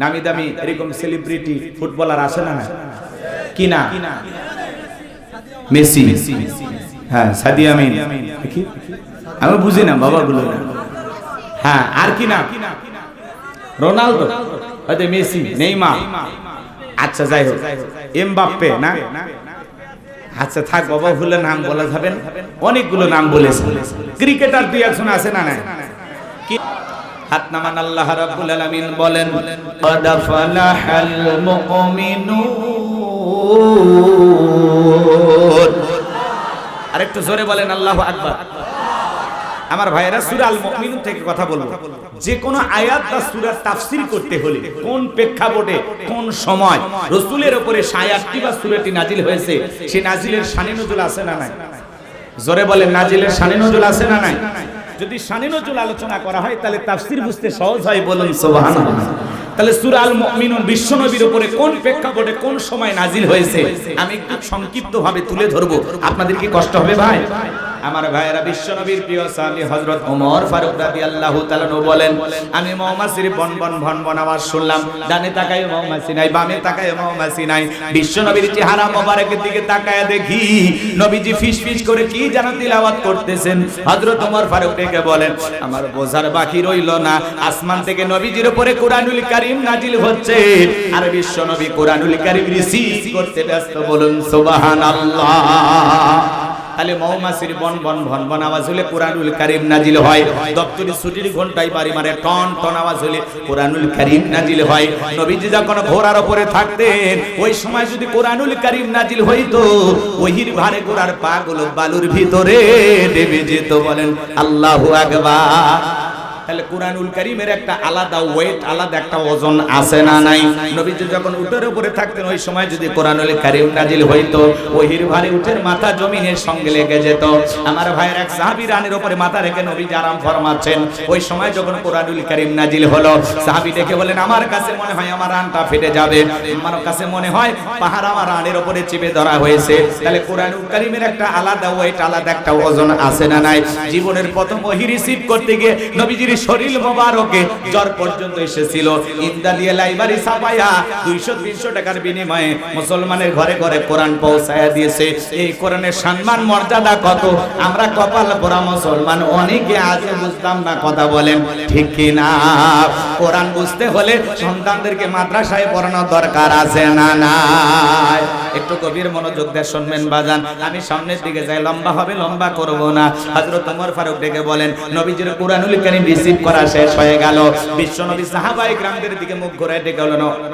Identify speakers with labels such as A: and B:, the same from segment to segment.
A: নামি দামি এরকম সেলিব্রিটি ফুটবলার আসে না না কি না মেসি, হ্যাঁ সাদিয়া আমিন, দেখি আমি বুঝি না বাবাগুলো না, হ্যাঁ আর কি না রোনালদো, হয়তো মেসি, নেইমার, আচ্ছা যাই হোক এমবাপ্পে না, আচ্ছা থাক বাবা ভুলে নাম বলা যাবে না, অনেকগুলো নাম বলেছে। ক্রিকেটার দুই একজন আছে না না কি হাত নামান। আল্লাহ রাব্বুল আলামিন বলেন ক্বাদ ফালাহাল মুমিনুন। আরেকটু জোরে বলেন আল্লাহু আকবার। আমার ভাইয়েরা সূরা আল মুমিনুন থেকে কথা বলবো। যে কোনো আয়াত বা সূরার তাফসীর করতে হলে কোন প্রেক্ষাপটে কোন সময় রাসূলের উপরে আয়াতটি বা সূরাটি নাজিল হয়েছে সেই নাজিলের শানে নজুল আছে না নাই? জোরে বলেন নাজিলের শানে নজুল আছে না নাই? যদি শানে নজুল আলোচনা করা হয় তাহলে তাফসীর বুঝতে সহজ হয়, বলুন সুবহানাল্লাহ। তাহলে সূরা আল মুমিনুন বিশ্বনবীর উপরে কোন প্রেক্ষাপটে কোন সময় নাজিল হয়েছে আমি একটু সংক্ষিপ্তভাবে তুলে ধরবো, আপনাদের কি কষ্ট হবে ভাই? আমার ভাইয়েরা বিশ্বনবীর প্রিয় সাহাবী হযরত ওমর ফারুক রাদিয়াল্লাহু তাআলা বলেন আমি মৌমাছির বনবন ভনভন আওয়াজ শুনলাম, ডানে তাকায় মৌমাছি নাই, বামে তাকায় মৌমাছি নাই, বিশ্বনবীর চেহারা মোবারকের দিকে তাকায় দেখি নবীজি ফিসফিস করে কি যেন তিলাওয়াত করতেছেন। হযরত ওমর ফারুক ডেকে বলেন আমার বোঝার বাকি রইল না, আসমান থেকে নবীজির উপরে কোরআনুল কারীম নাজিল হচ্ছে আর বিশ্বনবী কোরআনুল কারীম রিসিভ করতে ব্যস্ত, বলুন সুবহানাল্লাহ। তাহলে মৌমাছির বনবন ভনভন আওয়াজ হলে কোরআনুল কারীম নাজিল হয়, দপ্তরি ছুটির ঘন্টায় বাড়ি মারে টন টন আওয়াজ হলে কোরআনুল কারীম নাজিল হয়। নবীজি যখন ঘোড়ার উপরে থাকতেন ওই সময় যদি কোরআনুল কারীম নাজিল হইতো ওহির ভারে ঘোড়ার পা গুলো বালুর ভিতরে ডেবে যেত, বলেন আল্লাহু আকবার। তাহলে কোরআনুল কারীমের একটা আলাদা ওয়েট, আলাদা একটা ওজন আছে না নাই? নবীজি যখন উটের উপরে থাকতেন ওই সময় যদি কোরআনুল কারীম নাজিল হইতো ওহির ভারে উটের মাথা জমিনের সঙ্গে লেগে যেত। আমার ভাইয়ের এক সাহাবী রানের উপরে মাথা রেখে নবীজি আরাম ফরমাচ্ছেন, ওই সময় যখন কোরআনুল কারীম নাজিল হলো সাহাবী ডেকে বলেন আমার কাছে মনে হয় আমার রানটা ফেটে যাবে, আমার কাছে মনে হয় পাহাড় আমার রানের উপরে চেপে ধরা হয়েছে। তাহলে কোরআনুল কারীমের একটা আলাদা ওয়েট, আলাদা একটা ওজন আছে না নাই? জীবনের প্রথম ওহী রিসিভ করতে গিয়ে নবীজির শরীর মোবারকে জ্বর পর্যন্ত এসেছিল, ইন্দা দিয়ে লাইব্রেরি ছাপায়া 200-300 টাকার বিনিময়ে মুসলমানের ঘরে ঘরে কোরআন পৌঁছায়া দিয়েছে। এই কোরআনের সম্মান মর্যাদা কত আমরা কপাল পোড়া মুসলমান অনেকে আজ বুঝতাম না, কথা বলেন ঠিক কি না? কোরআন বুঝতে হলে সন্তানদেরকে মাদ্রাসায় পড়ানো দরকার আছে না নাই? একটু গভীর মনোযোগ দিয়ে শুনবেন বাজান, আমি সামনের দিকে যাই, লম্বা হবে লম্বা করব না। হযরত ওমর ফারুক ডেকে বলেন নবীজির কোরআনুল কারীম রিসিভ করা শেষ হয়ে গেল, বিশ্বনবী সাহাবায়ে কিরামদের দিকে মুখ ঘুরে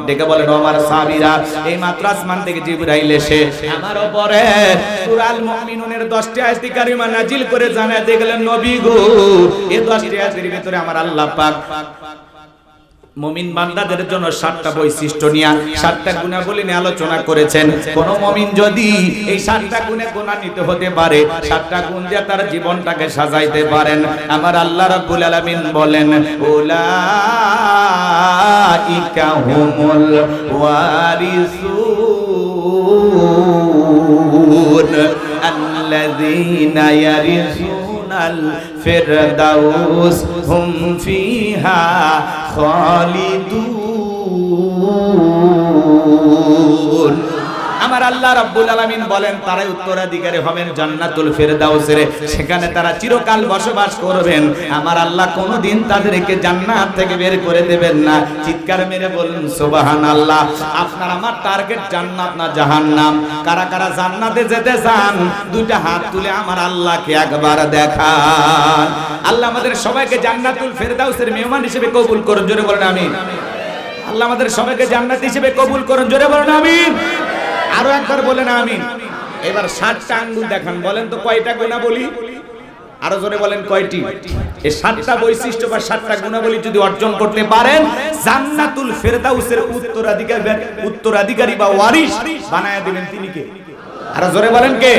A: ডেকে বলেন ওমর সাহাবীরা এই মাত্র আসমান থেকে জিবরাইল এসে আমার উপরে সূরা আল মুমিনুনের 10টি আয়াত কারিমা নাজিল করে জানায় দিলেন নবী গো এই 10টি আয়াতের ভিতরে আমার আল্লাহ পাক মুমিন বান্দাদের জন্য 7টা বৈশিষ্ট্য নিয়ে 7টা গুণাবলী নিয়ে আলোচনা করেছেন। কোন মুমিন যদি এই 7টা গুণে গুণান্বিত হতে পারে, 7টা গুণ দিয়ে তার জীবনটাকে সাজাইতে পারেন, আমার আল্লাহ রাব্বুল আলামিন বলেন উলাইকা হুমুল ওয়ারিসুন আল্লাযীনা ইয়ারিসুনাল ফিরদাউস হুম ফিহা খালিদুন। আমার আল্লাহ রাব্বুল আলামিন বলেন তারাই উত্তরাধিকারী হবেন জান্নাতুল ফিরদাউসের, সেখানে তারা চিরকাল বসবাস করবেন। আমার আল্লাহ কোনদিন তাদেরকে জান্নাত থেকে বের করে দেবেন না। চিৎকার মেরে বলুন সুবহানাল্লাহ। আপনার আমার টার্গেট জান্নাত না জাহান্নাম? কারা কারা জান্নাতে যেতে চান দুইটা হাত তুলে আমার আল্লাহকে একবার দেখান। আল্লাহ আমাদের সবাইকে জান্নাতুল ফিরদাউসের মেহমান হিসেবে কবুল করুন, জোরে বলেন আমিন। আল্লাহ আমাদের সবাইকে জান্নাত হিসেবে কবুল করুন, জোরে বলেন আমিন। আরো একবার বলেন আমিন। এবার 7টা আঙ্গুল দেখান, বলেন তো কয়টা গুণাবলী? আরো জোরে বলেন কয়টি? এই 7টা বৈশিষ্ট্য বা 7টা গুণাবলী যদি অর্জন করতে পারেন জান্নাতুল ফিরদাউসের উত্তরাধিকারী বা ওয়ারিস বানায়া দিবেন তিনি কে? আরো জোরে বলেন কে?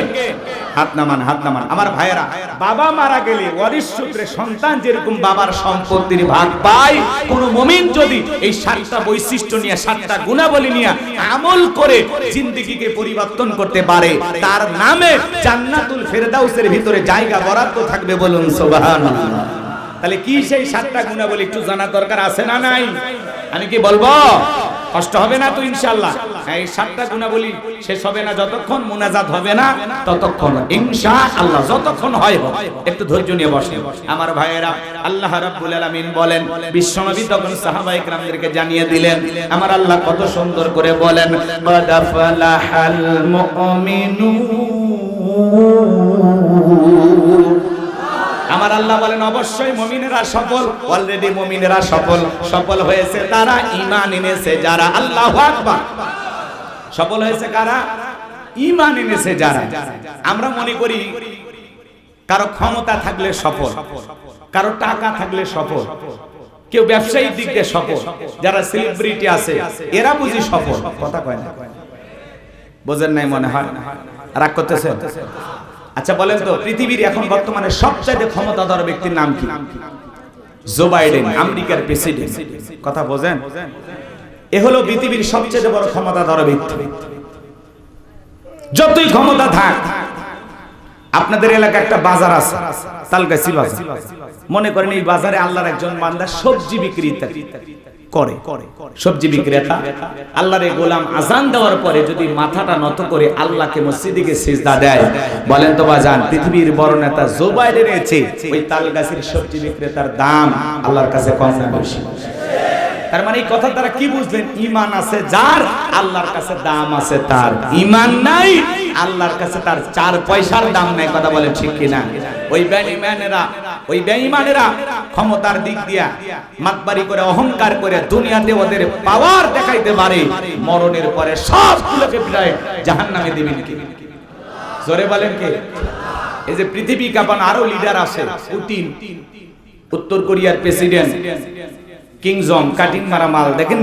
A: হাত নামান, হাত নামান। আমার ভাইয়েরা বাবা মারা গেলে ওয়ারিস সূত্রে সন্তান যেরকম বাবার সম্পত্তির ভাগ পায়, কোন মুমিন যদি এই 7টা বৈশিষ্ট্য নিয়ে 7টা গুণাবলী নিয়ে আমল করে জিন্দেগিকে পরিবর্তন করতে পারে তার নামে জান্নাতুল ফিরদাউসের ভিতরে জায়গা বরাদ্দ থাকবে, বলুন সুবহানাল্লাহ। তাহলে কি সেই 7টা গুণাবলী একটু জানা দরকার আছে না নাই? আমি কি বলবো? কষ্ট হবে না তো ইনশাআল্লাহ? এই 7টা গুণাবলী শেষ হবে না যতক্ষণ মুনাজাত হবে না ততক্ষণ ইনশাআল্লাহ। যতক্ষণ হয় হোক, একটু ধৈর্য নিয়ে বসেন আমার ভাইয়েরা। আল্লাহ রাব্বুল আলামিন বলেন, বিশ্বনবী তখন সাহাবায়ে কেরামদেরকে জানিয়ে দিলেন, আমার আল্লাহ কত সুন্দর করে বলেন, ক্বাদ আফলাহাল মুমিনুন। আমার আল্লাহ বলেন অবশ্যই মুমিনেরা সফল, অলরেডি মুমিনেরা সফল হয়েছে তারা ঈমান এনেছে যারা। আল্লাহু আকবার। সফল হয়েছে কারা? ঈমান এনেছে যারা। আমরা মনে করি কারো ক্ষমতা থাকলে সফল, কারো টাকা থাকলে সফল, কেউ ব্যবসায়িক দিক দিয়ে সফল, যারা সেলিব্রিটি আছে এরা বুঝি সফল। কথা কয় না, বোঝেন নাই মনে হয়? রাগ করতেছেন? আচ্ছা বলেন তো, পৃথিবীর এখন বর্তমানে সবচেয়ে ক্ষমতাধর ব্যক্তির নাম কি? জো বাইডেন, আমেরিকার প্রেসিডেন্ট। কথা বোঝেন? এ হলো পৃথিবীর সবচেয়ে বড় ক্ষমতাধর ব্যক্তি। যতই ক্ষমতা থাক, আপনাদের এলাকায় একটা বাজার আছে, তালগাছি বাজার। মনে করেন এই বাজারে আল্লাহর একজন বান্দা সবজি বিক্রেতা করে, সবজি বিক্রেতা আল্লাহর গোলাম আজান দেওয়ার পরে যদি মাথাটা নত করে আল্লাহকে মসজিদে গিয়ে সিজদা দেয়, বলেন তো বাজান পৃথিবীর বড় নেতা জো বাইডেনের চেয়ে ওই তালগাছির সবজি বিক্রেতার দাম আল্লাহর কাছে কম না বেশি? তার মানে এই কথা দ্বারা কি বুঝলেন? ঈমান আছে যার, আল্লাহর কাছে দাম আছে তার। ঈমান নাই, আল্লাহর কাছে তার 4 পয়সার দাম নাই। কথা বলেন ঠিক কিনা? ওই বেঈমানেরা ক্ষমতার দিক দিয়া মাতবাড়ি করে অহংকার করে দুনিয়াতে ওদের পাওয়ার দেখাইতে পারে, মরণের পরে সবগুলোকে প্রায় জাহান্নামে দিবেন কি? জোরে বলেন কে? এই যে পৃথিবী কাঁপানো আরো লিডার আছে, পুতিন, উত্তর কোরিয়ার প্রেসিডেন্ট, কিং জং, কাটিং মারা মাল, দেখেন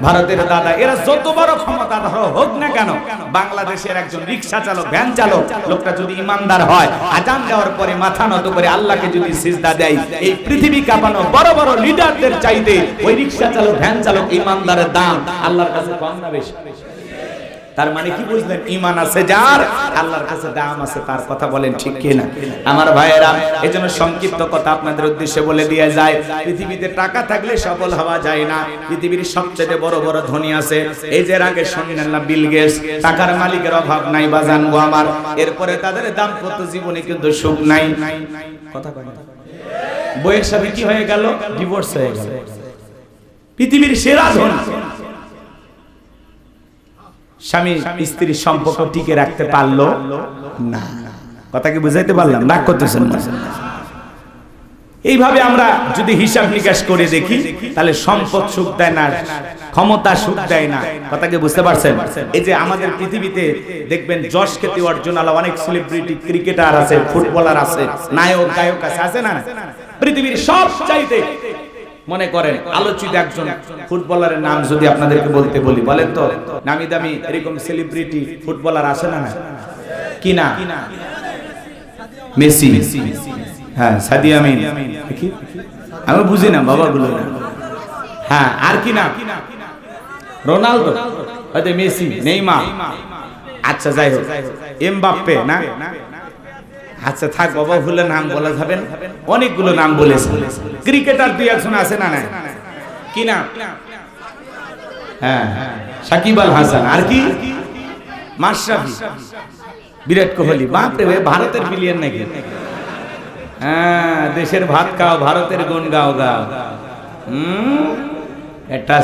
A: ভারতের দাদা, এরা যত বড় ক্ষমতাধর হোক না কেন, বাংলাদেশের একজন রিকশা চালক, ভ্যান চালক, লোকটা যদি ইমানদার হয়, আজান দেওয়ার পরে মাথা নত করে আল্লাহকে যদি সিজদা দেয়, এই পৃথিবী কাঁপানো বড় বড় লিডারদের চাইতে ওই রিকশা চালক, ভ্যান চালক ইমানদারের দাম আল্লাহর কাছে কম না বেশি? তার মানে কি বুঝলেন? ঈমান আছে যার, আল্লাহর কাছে দাম আছে তার। কথা বলেন ঠিক কিনা আমার ভাইয়েরা? এজন্য সংক্ষিপ্ত কথা আপনাদের উদ্দেশ্যে বলে দিয়ে যায়, পৃথিবীতে টাকা থাকলে সফল হওয়া যায় না। পৃথিবীর সবচেয়ে বড় বড় ধনী আছে, এই যে আগে শুনলেন না বিল গেটস, টাকার মালিকের অভাব নাই বাজান গো আমার। এরপরে তাদের দাম্পত্য জীবনে কিন্তু সুখ নাই। কথা কয় না? বইয়ের সাথে কি হয়ে গেল? ডিভোর্স হয়ে গেল। পৃথিবীর সেরা ধনী স্বামী স্ত্রীর সম্পর্ক টিকে রাখতে পারলো না। কথা কি বুঝাইতে পারলাম? রাগ করতেছেন না? এইভাবে আমরা যদি হিসাব নিকাশ করে দেখি, তাহলে সম্পদ সুখ দেয় না, ক্ষমতা সুখ দেয় না। কথা কি বুঝতে পারছেন? এই যে আমাদের পৃথিবীতে দেখবেন যশ খ্যাতি অর্জন আলা অনেক সেলিব্রিটি, ক্রিকেটার আছে, ফুটবলার আছে, নায়ক গায়ক আছে না? পৃথিবীর সব চাইতে মনে করেন আলোচিত একজন ফুটবলারের নাম যদি আপনাদেরকে বলতে বলি, বলেন তো নামি দামি এরকম সেলিব্রিটি ফুটবলার আছে না? কি না? মেসি, হ্যাঁ, সাদিয়া আমিন, আমি বুঝি না বাবাগুলো। হ্যাঁ, আর কি না? রোনালদো, হয়তো মেসি, নেইমার, আচ্ছা যাই হোক, এমবাপ্পে না? আচ্ছা থাক বাবা, ভুলে নাম বলা যাবেন, অনেকগুলো নাম বলেছে। ক্রিকেটার 2-1 আছে না? কি না? হ্যাঁ, সাকিব আল হাসান, আর কি? মাশরাফি, বিরাট কোহলি। বাপরে, ভারতের বিলিয়ন নাকি? হ্যাঁ, দেশের ভাত খাও, ভারতের গুণ গাও। এটা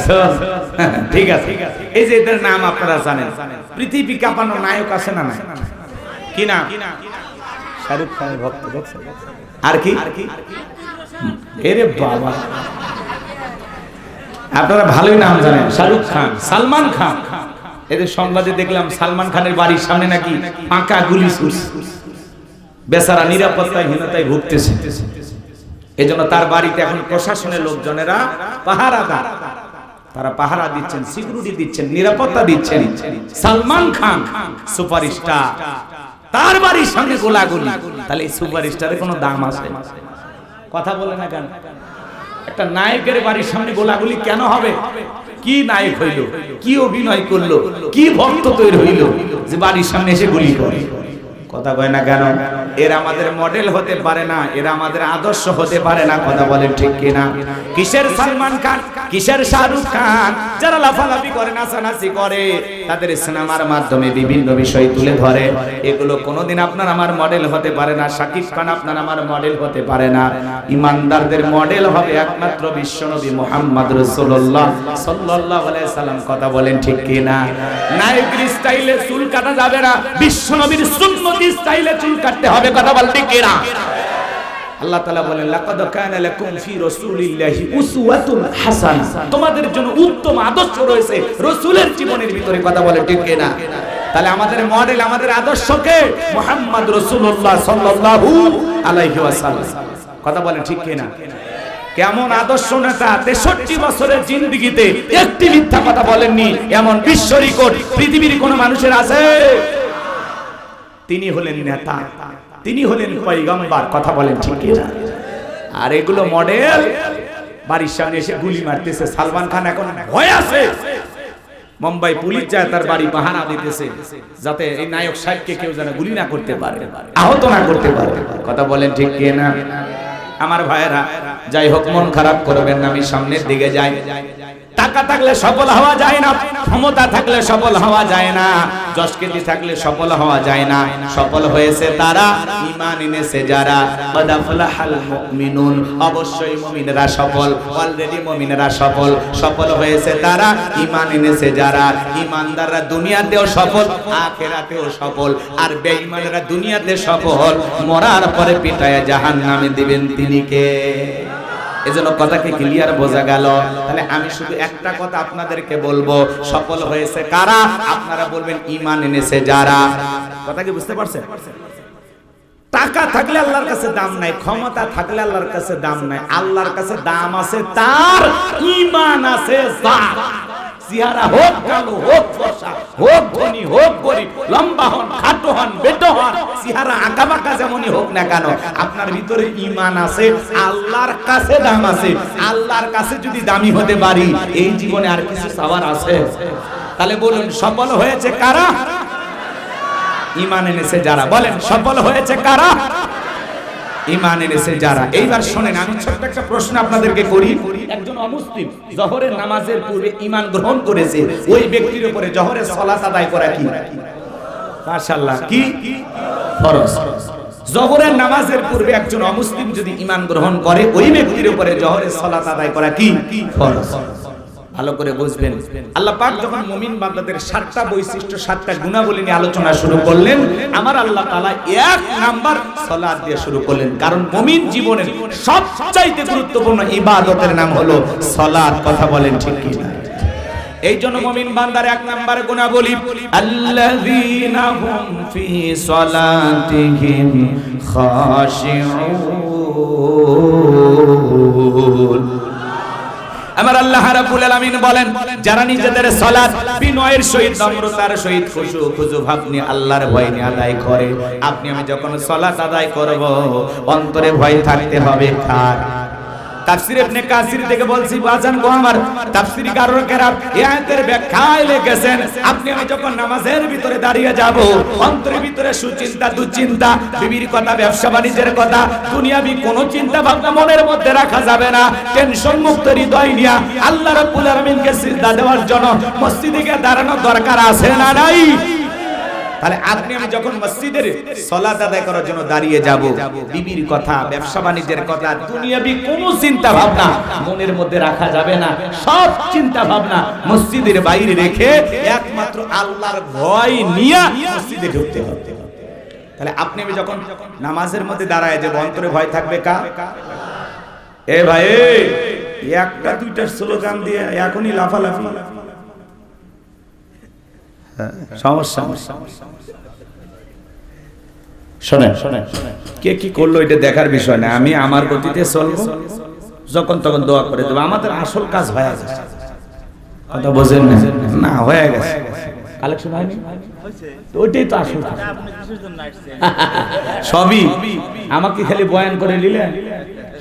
A: ঠিক আছে। এই যে এদের নাম আপনারা জানেন। পৃথিবী কাঁপানো নায়ক আছে না? কি না? শাহরুখ খানের ভক্ত। আর কি? এরে বাবা, আপনারা ভালোই নাম জানেন। শাহরুখ খান, সালমান খান। এদের সংবাদে দেখলাম সালমান খানের বাড়ির সামনে নাকি ফাঁকা গুলি ছুড়ছে, বেচারা নিরাপত্তাহীনতায় ভুগতেছে। এজন্য তার বাড়িতে এখন প্রশাসনের লোকজনেরা পাহারাদার, তারা পাহারা দিচ্ছেন, সিকিউরিটি দিচ্ছেন, নিরাপত্তা দিচ্ছেন। সালমান খান সুপারস্টার, তার বাড়ির সামনে গোলাগুলি, তাহলে এই সুপারস্টারের কোনো দাম আছে? কথা বলে না কেন? একটা নায়কের বাড়ির সামনে গোলাগুলি কেন হবে? কি নায়ক হইল, কি অভিনয় করলো, কি ভক্ত তৈরি হইল যে বাড়ির সামনে এসে গুলি করে? কথা কয় না কেন? এরা আমাদের মডেল হতে পারে না, এরা আমাদের আদর্শ হতে পারে না। কথা বলেন ঠিক কিনা? কিসের সালমান খান, কিসের শাহরুখ খান, যারা লাফালাফি করে, নাচানাচি করে, তাদের সিনেমার মাধ্যমে বিভিন্ন বিষয় তুলে ধরে, এগুলো কোনোদিন আপনার আমার মডেল হতে পারে না। শাকিব খান আপনার আমার মডেল হতে পারে না। ইমানদারদের মডেল হবে একমাত্র বিশ্বনবী মুহাম্মদ রাসূলুল্লাহ সাল্লাল্লাহু আলাইহি সাল্লাম। কথা বলেন ঠিক কিনা? নায়কের স্টাইলে চুল কাটা যাবে না, বিশ্বনবীর সুন্নতি স্টাইলে চুল কাটতে হবে। কথা বলেন ঠিক কিনা? আল্লাহ তাআলা বলেন লাকাদ কানা লাকুম ফি রাসূলিল্লাহি উসওয়াতুন হাসানাহ, তোমাদের জন্য উত্তম আদর্শ রয়েছে রাসূলের জীবনের ভিতরে। কথা বলেন ঠিক কিনা? তাহলে আমাদের মডেল, আমাদের আদর্শকে মুহাম্মদ রাসূলুল্লাহ সাল্লাল্লাহু আলাইহি ওয়াসাল্লাম। কথা বলেন ঠিক কিনা? কেমন আদর্শ নেতা, 63 বছরের জিন্দেগিতে একটি মিথ্যা কথা বলেননি, এমন বিশ্ব রেকর্ড পৃথিবীর কোন মানুষের আছে? তিনি হলেন নেতা, তিনি হলেন পয়গম্বর। কথা বলেন ঠিক কিনা? আর এগুলো মডেল বাড়ির সামনে এসে গুলি মারতেছে। সালমান খান এখন ভয় আছে, মুম্বাই পুলিশ যায় তার বাড়ি পাহারা দিতেছে, যাতে এই নায়ক সাহেবকে কেউ যেন গুলি না করতে পারে, আহত না করতে পারে। কথা বলেন ঠিক কিনা? আমার ভাইয়েরা, যাই হোক মন খারাপ করবেন না, আমি সামনের দিকে যাই। টাকা থাকলে সফল হওয়া যায় না, ক্ষমতা থাকলে সফল হওয়া যায় না, যশকীর্তি থাকলে সফল হওয়া যায় না। সফল হয়েছে তারা, ঈমান এনেছে যারা। কদ আফলাহাল মুমিনুন, অবশ্যই মুমিনরা সফল, অলরেডি মুমিনরা সফল। সফল হয়েছে তারা, ঈমান এনেছে যারা। ঈমানদাররা দুনিয়াতেও সফল, আখিরাতেও সফল। আর বেঈমানরা দুনিয়াতে সফল, মরার পরে পিটায়া জাহান্নামে দিবেন তিনি কে? এজন্য কথাকে ক্লিয়ার বোঝা গেল। তাহলে আমি শুধু একটা কথা আপনাদেরকে বলবো, সফল হয়েছে কারা? আপনারা বলবেন ঈমান এনেছে যারা। কথা কি বুঝতে পারছেন? টাকা থাকলে আল্লাহর কাছে দাম নাই, ক্ষমতা থাকলে আল্লাহর কাছে দাম নাই। আল্লাহর কাছে দাম আছে তার, ঈমান আছে যার। চেহারা হোক কালো, হোক ফর্সা, হোক ধনী, হোক গরিব, লম্বা হন, খাটো হন, বেটো হন, চেহারা আঁকাবাঁকা যেমনই হোক না কেন, আপনার ভিতরে ঈমান আছে, আল্লাহর কাছে দাম আছে। আল্লাহর কাছে যদি দামি হতে পারি, এই জীবনে আর কিছু চাওয়ার আছে? তাহলে বলুন সফল হয়েছে কারা? ঈমান এনেছে যারা। বলেন সফল হয়েছে কারা? ঈমান এনেছে যারা। এইবার শুনেন, আমি ছোট্ট একটা প্রশ্ন আপনাদেরকে করি। একজন অমুসলিম জোহরের নামাজের পূর্বে ঈমান গ্রহণ করেছে, ওই ব্যক্তির উপরে জোহরের সালাত আদায় করা কি? মাশাআল্লাহ, কি ফরজ। জোহরের নামাজের পূর্বে একজন অমুসলিম যদি ঈমান গ্রহণ করে, ওই ব্যক্তির উপরে জোহরের সালাত আদায় করা কি? ফরজ। ভালো করে বুঝবেন। আল্লাহ পাক যখন মুমিন বান্দাদের 7টা বৈশিষ্ট্য, 7টা গুণাবলী নিয়ে আলোচনা শুরু করলেন, আমার আল্লাহ তাআলা 1 নাম্বার সালাত দিয়ে শুরু করলেন। কারণ মুমিন জীবনের সবচাইতে গুরুত্বপূর্ণ ইবাদতের নাম হলো সালাত। কথা বলেন ঠিক কি না? এই জন্য মুমিন বান্দার 1 নাম্বার গুণাবলী, আল্লাযীনা হুম ফি সালাতিহিম খাশিউন। আমার আল্লাহ রাব্বুল আলামিন বলেন, যারা নিজেদের সালাত বিনয়ের সহিত, নম্রতার সহিত, খুশু ভাব নিয়ে, আল্লাহর ভয় নিয়ে আদায় করে। আপনি আমি যখন সালাত আদায় করব, অন্তরে ভয় থাকতে হবে কার? তাফসীর ইবনে কাসির থেকে বলছি বাজান গো আমার, তাফসীরি কারকেরা এই আয়াতের ব্যাখ্যায় লিখেছেন, আপনি আমি যখন নামাজের ভিতরে দাঁড়িয়ে যাব, অন্তরের ভিতরে সুচিন্তা, দুশ্চিন্তা, বিবির কথা, ব্যবসা বাণিজ্যের কথা, দুনিয়াবি কোনো চিন্তা ভাবনা মনের মধ্যে রাখা যাবে না। টেনশন মুক্ত হৃদয় নিয়ে আল্লাহ রাব্বুল আলামিনকে সিজদা দেওয়ার জন্য মসজিদে গিয়ে দাঁড়ানোর দরকার আছে না নাই? তাহলে আপনি আমি যখন মসজিদের সালাত আদায় করার জন্য দাঁড়িয়ে যাব, বিবির কথা, ব্যবসা বাণিজ্যের কথা, দুনিয়াবি কোনো চিন্তা ভাবনা মনের মধ্যে রাখা যাবে না। সব চিন্তা ভাবনা মসজিদের বাইরে রেখে একমাত্র আল্লাহর ভয় নিয়ে মসজিদে ঢুকতে হবে। তাহলে আপনি আমি যখন নামাজের মধ্যে দাঁড়ায় যাব, অন্তরে ভয় থাকবে কার? এ ভাই, একটা দুইটা স্লোগান দিয়ে এখনই লাফালাফি সমস্যা। শোনেন, কে কি করলো এটা দেখার বিষয় না, আমি আমার গতিতে চলবো, যখন তখন দোয়া করে দেবো। আমাদের আসল কাজ হয়ে গেছে। কথা বোঝেন না? হয়ে গেছে, কালেকশন হয়নি, ওইটাই তো আসল কাজ। সবই আমাকে খালি বয়ান করে নিলেন,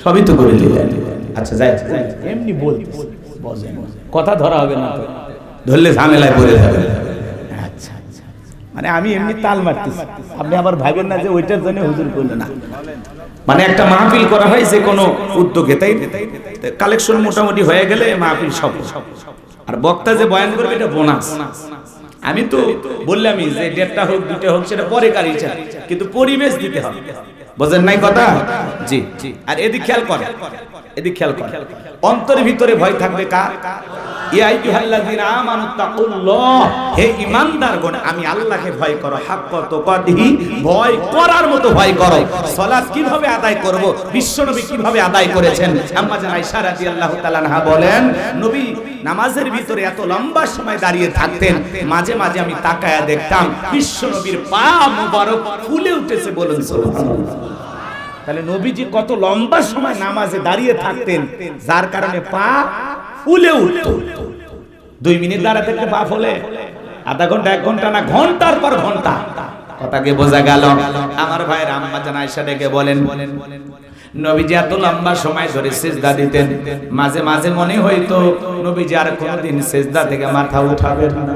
A: সবই তো করে নিলেন। আচ্ছা যাই, এমনি বলতে কথা ধরা হবে না, ধরলে ঝামেলায় পড়ে যাবে। মানে আমি এমনি তাল মারতেছি, আপনি আবার ভাবেন না যে ওইটার জন্য হুজুর কইলো না। মানে একটা মাহফিল করা হয় যে কোনো উদ্যোগে, তাই কালেকশন মোটামুটি হয়ে গেলে মাহফিল সব, আর বক্তা যে বয়ান করবে এটা বোনাস। আমি তো বললামই যে 1.5টা হোক 2টা হোক সেটা পরে কার ইচ্ছা, কিন্তু পরিবেশ দিতে হবে, বুঝেন নাই কথা? জি। আর এদিক খেয়াল করেন, এদিক খেয়াল করেন, অন্তরের ভিতরে ভয় থাকবে কার? ইয়া আইয়ুহাল্লাযীনা আমানু তাকুল্লাহ, হে ঈমানদারগণ আমি আল্লাহকে ভয় করো, হাক্কা তুকাতিহি, ভয় করার মতো ভয় করো। সালাত কিভাবে আদায় করব, বিশ্বনবী কিভাবে আদায় করেছেন? আম্মা জান আয়েশা রাদিয়াল্লাহু তাআলা আনহা বলেন, নবী নামাজের ভিতরে এত লম্বা সময় দাঁড়িয়ে থাকতেন, মাঝে মাঝে আমি তাকায়া দেখতাম বিশ্বনবীর পা মুবারক ফুলে উঠেছে, বলুন সুবহানাল্লাহ। তাহলে নবীজি কত লম্বা সময় নামাজে দাঁড়িয়ে থাকতেন, যার কারণে পা ফুলে উঠতো। 2 মিনিট দাঁড়াতে পা ফুলে, আধা ঘন্টা 1 ঘন্টা না, ঘন্টার পর ঘন্টা। কথাকে বোঝা গেল? আমার ভাইয়ের আম্মা জান আয়েশা ডেকে বলেন, নবীজি এত লম্বা সময় ধরে সিজদা দিতেন, মাঝে মাঝে মনে হইতো নবীজি আর কোনদিন সিজদা থেকে মাথা উঠাবেন না।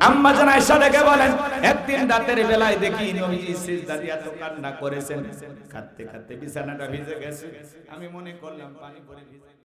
A: আম্মা জান আয়েশা ডেকে বলেন, একদিন রাতের বেলায় দেখি নবীজি সিজদা দিয়ে এত কান্না করেছেন, কাঁদতে কাঁদতে বিছানাটা ভিজে গেছে। আমি মনে করলাম পানি পড়ে ভিজে